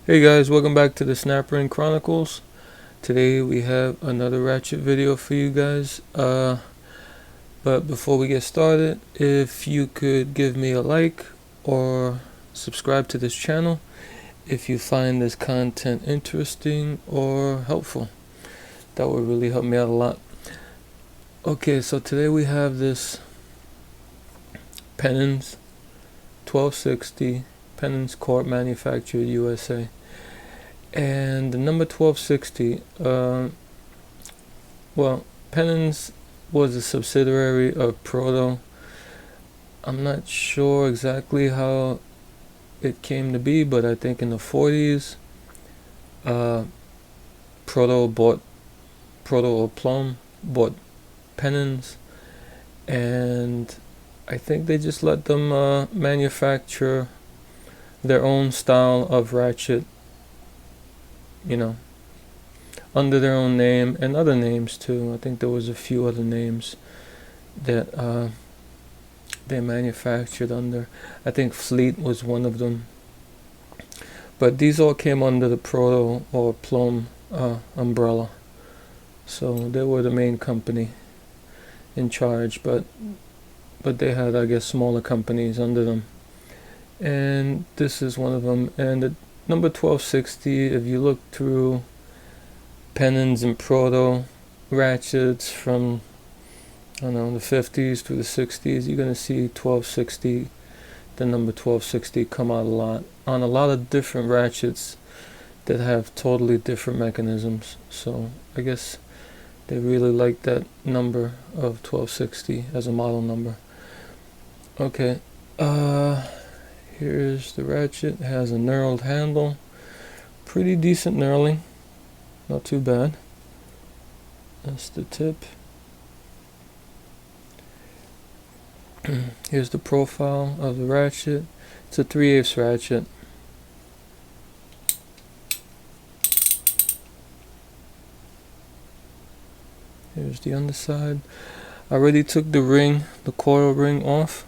Hey guys, welcome back to the Snap Ring Chronicles. Today we have another Ratchet video for you guys. But before we get started, if you could give me a like or subscribe to this channel if you find this content interesting or helpful. That would really help me out a lot. Okay, so today we have this Penens 1260 Penens Corp manufactured USA. And the number 1260, well, Penens was a subsidiary of Proto. I'm not sure exactly how it came to be, but I think in the 40s, Proto or Plum bought Penens, and I think they just let them manufacture their own style of Ratchet, you know, under their own name and other names too. I think there was a few other names that they manufactured under. I think Fleet was one of them. But these all came under the Proto or Plum umbrella. So they were the main company in charge, but they had, I guess, smaller companies under them. And this is one of them. And the number 1260, if you look through Penens and Proto Ratchets from, I don't know, the 50s to the 60s, you're going to see 1260, the number 1260 come out a lot on a lot of different Ratchets that have totally different mechanisms. So I guess they really like that number of 1260 as a model number. Okay, here's the Ratchet. It has a knurled handle. Pretty decent knurling. Not too bad. That's the tip. Here's the profile of the Ratchet. It's a 3/8 Ratchet. Here's the underside. I already took the ring, the coil ring off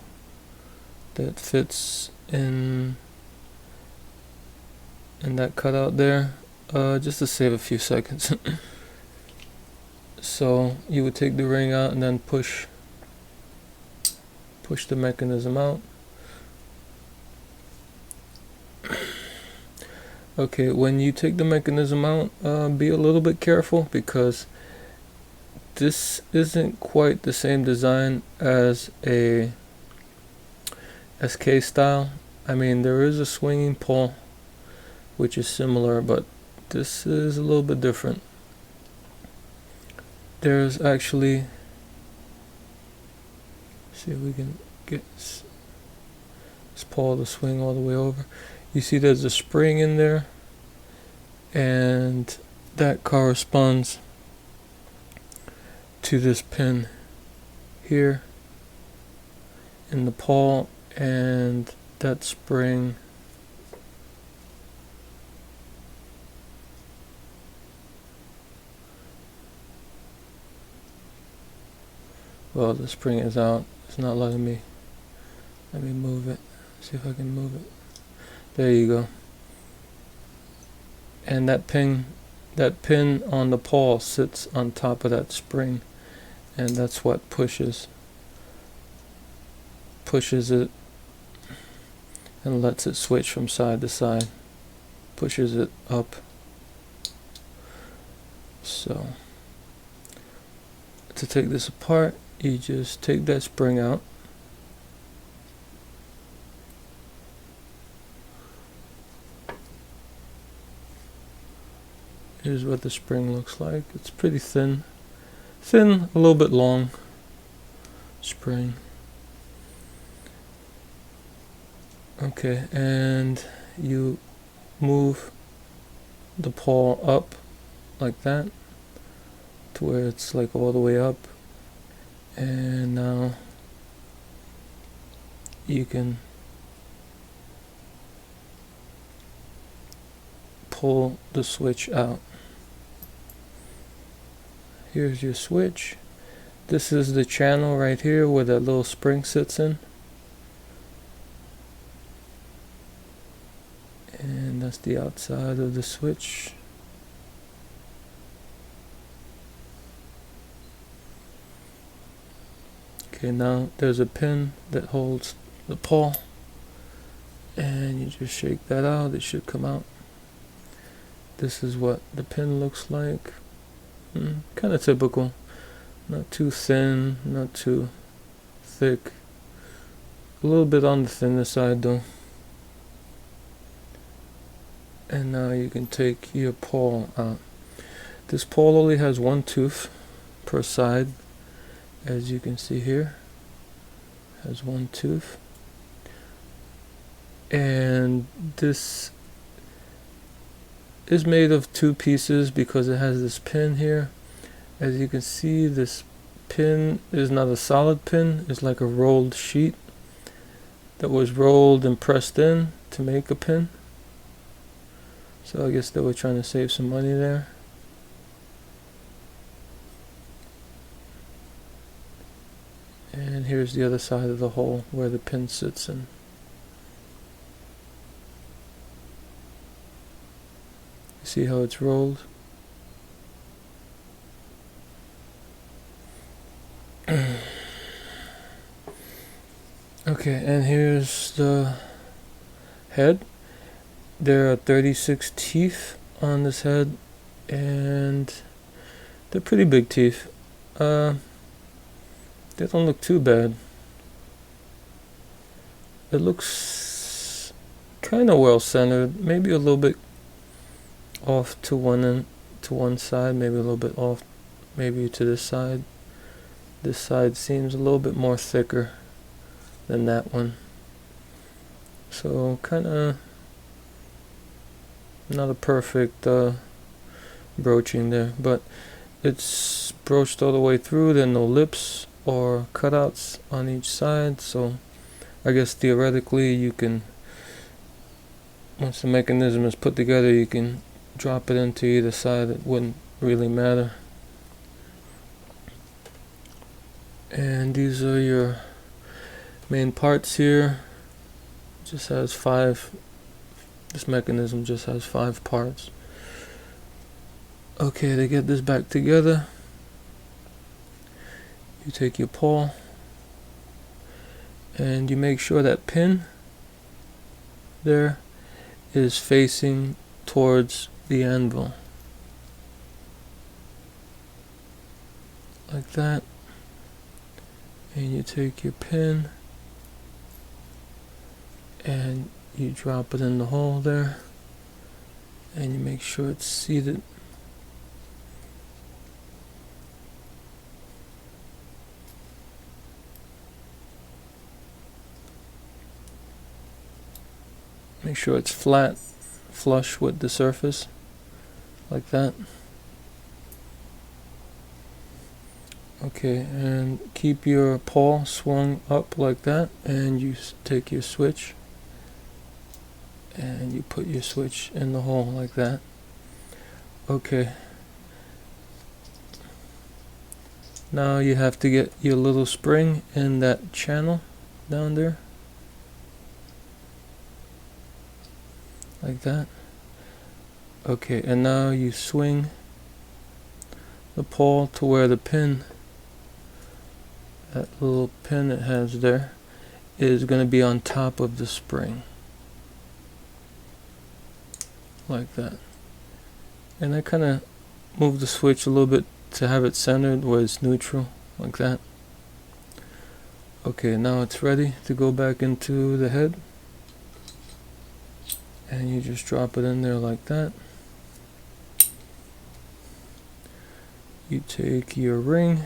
that fits in that cutout there, just to save a few seconds. So you would take the ring out and then push the mechanism out. Okay, when you take the mechanism out, be a little bit careful, because this isn't quite the same design as a SK style. I mean, there is a swinging pull which is similar, but this is a little bit different. There's actually, see if we can get this pull to swing all the way over. You see there's a spring in there, and that corresponds to this pin here in the pawl, and that spring well, the spring is out. It's not letting me. Let me move it. See if I can move it. There you go. And that pin on the pawl sits on top of that spring, and that's what pushes it and lets it switch from side to side, pushes it up. So to take this apart, you just take that spring out, here's what the spring looks like. It's pretty thin, a little bit long spring. Okay, and you move the pawl up like that to where it's like all the way up, and now you can pull the switch out. Here's your switch. This is the channel right here where that little spring sits in. And that's the outside of the switch. Okay, now there's a pin that holds the pawl, and you just shake that out, it should come out. This is what the pin looks like. Kind of typical. Not too thin, not too thick. A little bit on the thinner side though. And now you can take your pawl out. This pawl only has one tooth per side, as you can see here. Has one tooth. And this is made of two pieces because it has this pin here. As you can see, this pin is not a solid pin, it's like a rolled sheet that was rolled and pressed in to make a pin. So I guess they were trying to save some money there. And here's the other side of the hole where the pin sits in. You see how it's rolled? Okay, and here's the head. There are 36 teeth on this head, and they're pretty big teeth. They don't look too bad. It looks kind of well centered, maybe a little bit off to one side, maybe a little bit off, maybe to this side. This side seems a little bit more thicker than that one. So kind of not a perfect broaching there, but it's broached all the way through. There are no lips or cutouts on each side, so I guess theoretically you can, once the mechanism is put together, you can drop it into either side. It wouldn't really matter. And these are your main parts here. It just has 5. This mechanism just has 5 parts. Okay, to get this back together, you take your pawl and you make sure that pin there is facing towards the anvil, like that. And you take your pin and you drop it in the hole there, and you make sure it's seated. Make sure it's flat, flush with the surface, like that. Okay, and keep your pawl swung up like that, and you take your switch and you put your switch in the hole like that. Okay, now you have to get your little spring in that channel down there, like that. Okay, and now you swing the pawl to where the pin, that little pin it has there, is going to be on top of the spring, like that. And I kind of move the switch a little bit to have it centered where it's neutral, like that. Okay, now it's ready to go back into the head, and you just drop it in there like that. You take your ring,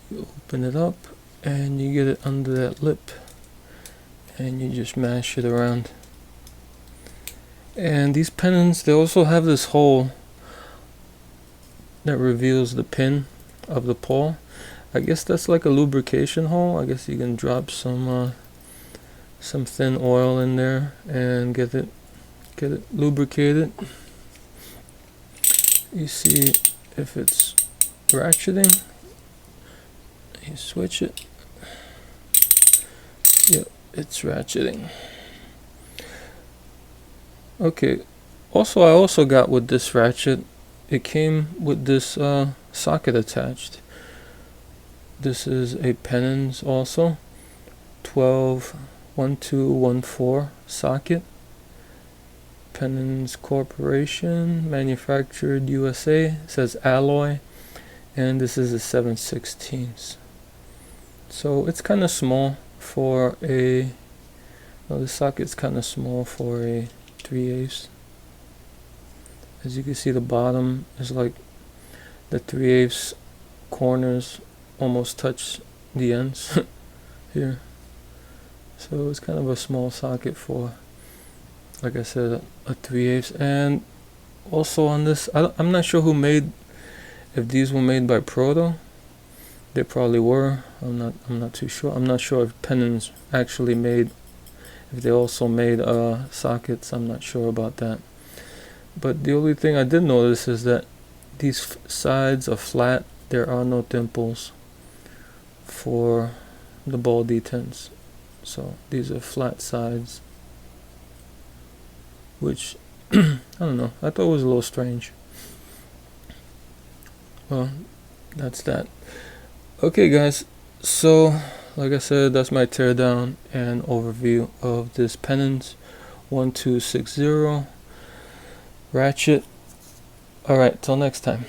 you open it up and you get it under that lip and you just mash it around. And these penens, they also have this hole that reveals the pin of the pawl. I guess that's like a lubrication hole. I guess you can drop some thin oil in there and get it lubricated. You see if it's ratcheting. You switch it. Yep, it's ratcheting. Okay, also I also got with this ratchet, it came with this socket attached. This is a Penens also, 121214 socket. Penens Corporation, manufactured USA, it says alloy, and this is a 7/16. So it's kind of small for a, well, the socket's kind of small for a 3/8. As you can see, the bottom is like the 3/8 corners almost touch the ends here. So it's kind of a small socket for, like I said, a 3/8. And also on this, I'm not sure who made, if these were made by Proto. They probably were. I'm not too sure. I'm not sure if Penens actually made, if they also made sockets. I'm not sure about that. But the only thing I did notice is that these sides are flat. There are no dimples for the ball detents. So these are flat sides, which I don't know, I thought it was a little strange. Well, that's that. Okay guys, so like I said, that's my teardown and overview of this Penens 1260 Ratchet. Alright, till next time.